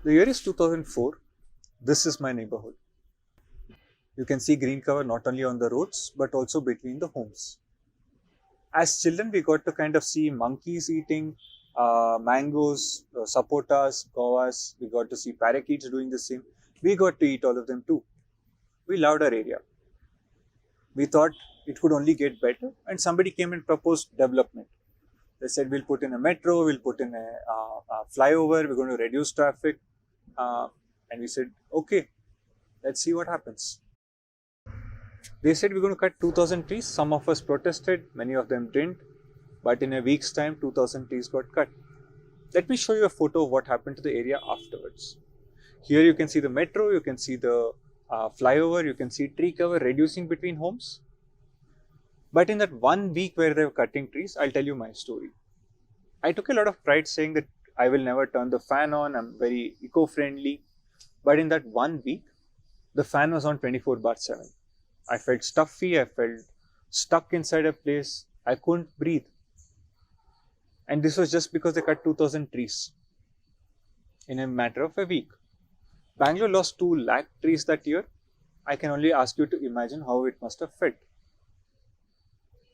The year is 2004. This is my neighborhood. You can see green cover not only on the roads but also between the homes. As children, we got to kind of see monkeys eating mangoes, sapotas, guavas. We got to see parakeets doing the same. We got to eat all of them too. We loved our area. We thought it could only get better, and somebody came and proposed development. They said, we'll put in a metro, we'll put in a flyover, we're going to reduce traffic. And we said, okay, let's see what happens. They said, we're going to cut 2,000 trees. Some of us protested, many of them didn't. But in a week's time, 2,000 trees got cut. Let me show you a photo of what happened to the area afterwards. Here you can see the metro, you can see the flyover, you can see tree cover reducing between homes. But in that 1 week where they were cutting trees, I'll tell you my story. I took a lot of pride saying that I will never turn the fan on, I'm very eco-friendly. But in that 1 week, the fan was on 24/7. I felt stuffy, I felt stuck inside a place, I couldn't breathe. And this was just because they cut 2,000 trees in a matter of a week. Bangalore lost 2 lakh trees that year. I can only ask you to imagine how it must have felt.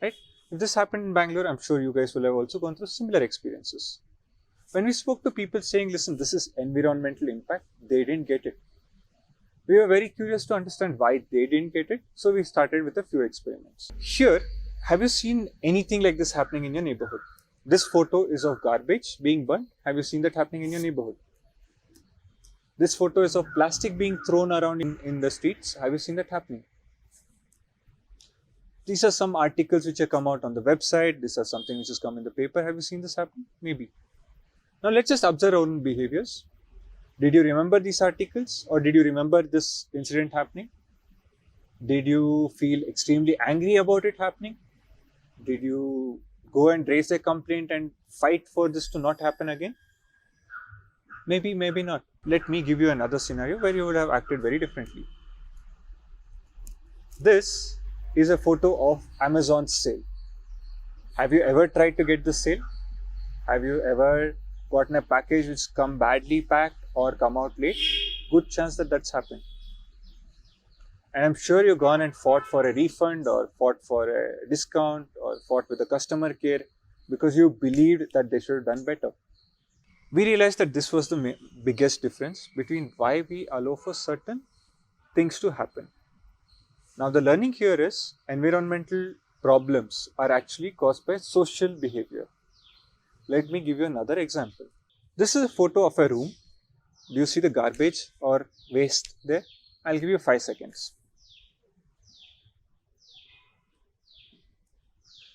Right? If this happened in Bangalore, I'm sure you guys will have also gone through similar experiences. When we spoke to people saying, listen, this is environmental impact, they didn't get it. We were very curious to understand why they didn't get it, so we started with a few experiments. Here, have you seen anything like this happening in your neighborhood? This photo is of garbage being burnt. Have you seen that happening in your neighborhood? This photo is of plastic being thrown around in the streets. Have you seen that happening? These are some articles which have come out on the website. These are something which has come in the paper. Have you seen this happen? Maybe. Now let's just observe our own behaviors. Did you remember these articles, or did you remember this incident happening? Did you feel extremely angry about it happening? Did you go and raise a complaint and fight for this to not happen again? Maybe, maybe not. Let me give you another scenario where you would have acted very differently. This is a photo of Amazon's sale. Have you ever tried to get this sale? Have you ever gotten a package which come badly packed or come out late? Good chance that that's happened. And I'm sure you've gone and fought for a refund or fought for a discount or fought with the customer care because you believed that they should have done better. We realized that this was the biggest difference between why we allow for certain things to happen. Now the learning here is environmental problems are actually caused by social behavior. Let me give you another example. This is a photo of a room. Do you see the garbage or waste there? I'll give you 5 seconds.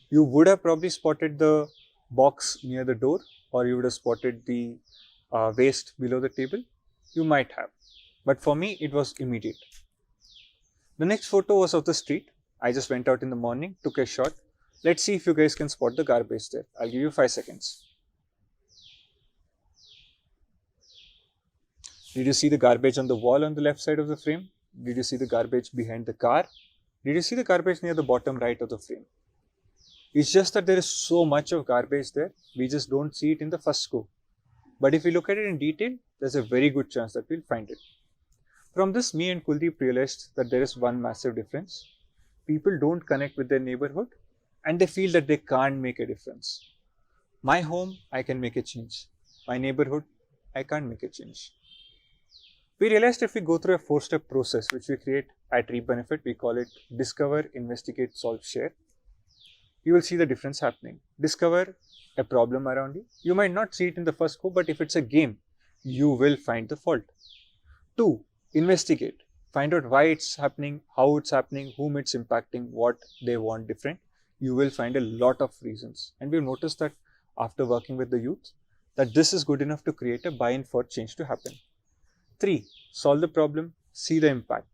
You would have probably spotted the box near the door, or you would have spotted the waste below the table. You might have. But for me, it was immediate. The next photo was of the street. I just went out in the morning, took a shot. Let's see if you guys can spot the garbage there. I'll give you 5 seconds. Did you see the garbage on the wall on the left side of the frame? Did you see the garbage behind the car? Did you see the garbage near the bottom right of the frame? It's just that there is so much of garbage there, we just don't see it in the first go. But if we look at it in detail, there's a very good chance that we'll find it. From this, me and Kuldeep realized that there is one massive difference. People don't connect with their neighborhood and they feel that they can't make a difference. My home, I can make a change. My neighborhood, I can't make a change. We realized if we go through a 4-step process which we create at ReBenefit, we call it Discover, Investigate, Solve, Share. You will see the difference happening. Discover a problem around you. You might not see it in the first go, but if it's a game, you will find the fault. 2, investigate. Find out why it's happening, how it's happening, whom it's impacting, what they want different. You will find a lot of reasons. And we've noticed that after working with the youth, that this is good enough to create a buy-in for change to happen. 3, solve the problem, see the impact.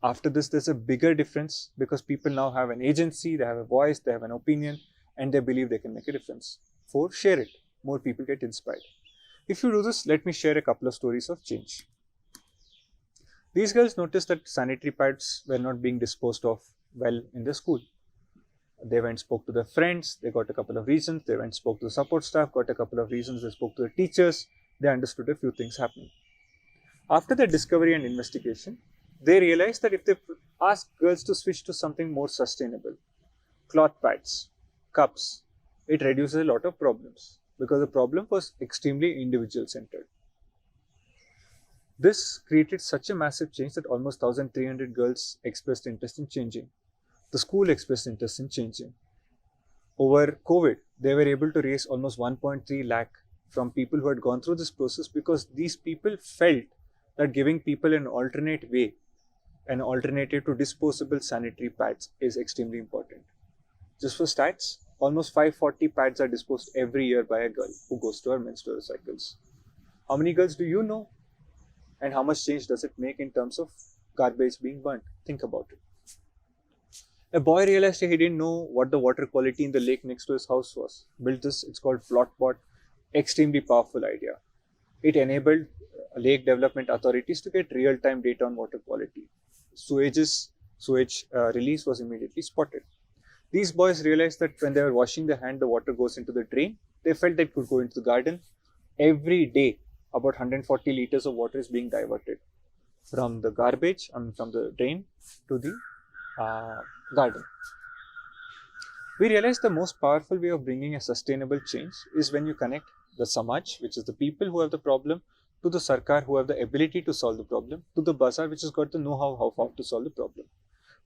After this, there's a bigger difference because people now have an agency, they have a voice, they have an opinion, and they believe they can make a difference. 4, share it. More people get inspired. If you do this, let me share a couple of stories of change. These girls noticed that sanitary pads were not being disposed of well in the school. They went and spoke to their friends, they got a couple of reasons, they went and spoke to the support staff, got a couple of reasons, they spoke to the teachers, they understood a few things happening. After their discovery and investigation, they realized that if they ask girls to switch to something more sustainable, cloth pads, cups, it reduces a lot of problems because the problem was extremely individual centered. This created such a massive change that almost 1,300 girls expressed interest in changing. The school expressed interest in changing. Over COVID, they were able to raise almost 1.3 lakh from people who had gone through this process because these people felt that giving people an alternate way, an alternative to disposable sanitary pads is extremely important. Just for stats, almost 540 pads are disposed every year by a girl who goes to her menstrual cycles. How many girls do you know? And how much change does it make in terms of garbage being burnt? Think about it. A boy realized he didn't know what the water quality in the lake next to his house was. Built this, it's called Floatbot. Extremely powerful idea. It enabled lake development authorities to get real-time data on water quality. Sewage release was immediately spotted. These boys realized that when they were washing their hand, the water goes into the drain. They felt that it could go into the garden. Every day, about 140 liters of water is being diverted from the garbage, from the drain to the garden. We realized the most powerful way of bringing a sustainable change is when you connect the Samaj, which is the people who have the problem, to the Sarkar who have the ability to solve the problem, to the Bazaar which has got the know-how how to solve the problem.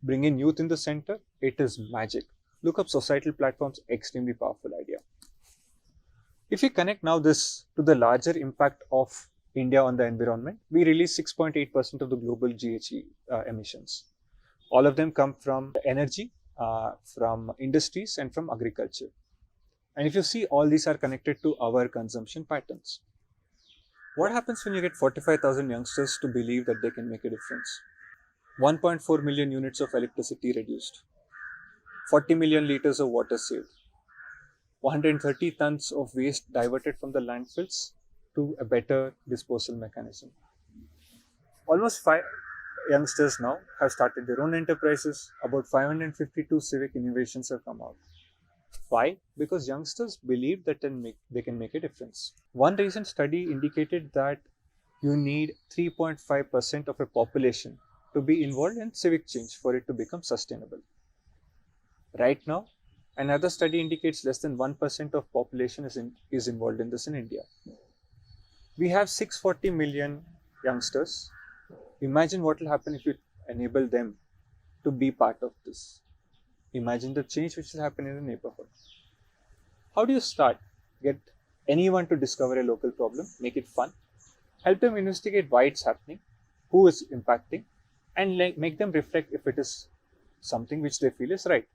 Bring in youth in the center, it is magic. Look up societal platforms, extremely powerful idea. If we connect now this to the larger impact of India on the environment, we release 6.8% of the global GHG emissions. All of them come from energy, from industries and from agriculture. And if you see, all these are connected to our consumption patterns. What happens when you get 45,000 youngsters to believe that they can make a difference? 1.4 million units of electricity reduced, 40 million liters of water saved, 130 tons of waste diverted from the landfills to a better disposal mechanism. Almost 5 youngsters now have started their own enterprises. About 552 civic innovations have come out. Why? Because youngsters believe that they can make a difference. One recent study indicated that you need 3.5% of a population to be involved in civic change for it to become sustainable. Right now, another study indicates less than 1% of population is involved in this in India. We have 640 million youngsters. Imagine what will happen if you enable them to be part of this. Imagine the change which will happen in the neighborhood. How do you start? Get anyone to discover a local problem, make it fun, help them investigate why it's happening, who is impacting, and make them reflect if it is something which they feel is right.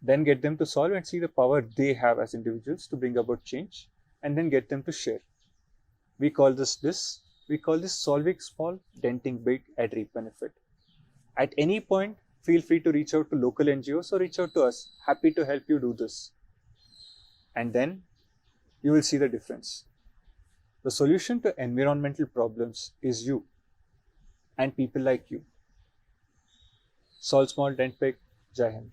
Then get them to solve and see the power they have as individuals to bring about change, and then get them to share. We call this solving small, denting big at reap benefit. At any point, feel free to reach out to local NGOs or reach out to us. Happy to help you do this. And then you will see the difference. The solution to environmental problems is you and people like you. Solve small, dent big. Jai Hind.